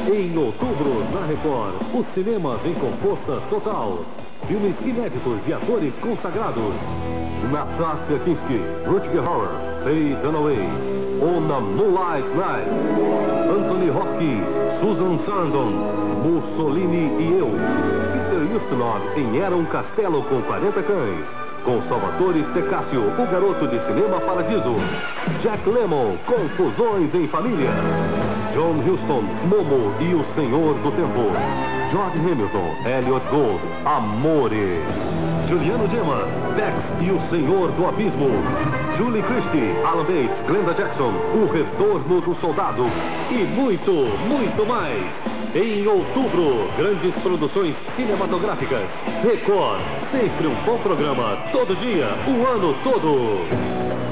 Em outubro, na Record, o cinema vem com força total. Filmes inéditos e atores consagrados. Natasha Kinski, Rutger Hauer, Faye Dunaway. On a Moonlight Night. Anthony Hopkins, Susan Sarandon, Mussolini e eu. Peter Ustinov em Era um Castelo com 40 Cães. Com Salvatore Tecácio, o garoto de Cinema Paradiso. Jack Lemmon, Confusões em Família. John Huston, Momo e o Senhor do Tempo. George Hamilton, Elliot Gould, Amore. Juliano Gemma, Tex e o Senhor do Abismo. Julie Christie, Alan Bates, Glenda Jackson, O Retorno do Soldado. E muito, muito mais. Em outubro, grandes produções cinematográficas. Record, sempre um bom programa, todo dia, o ano todo.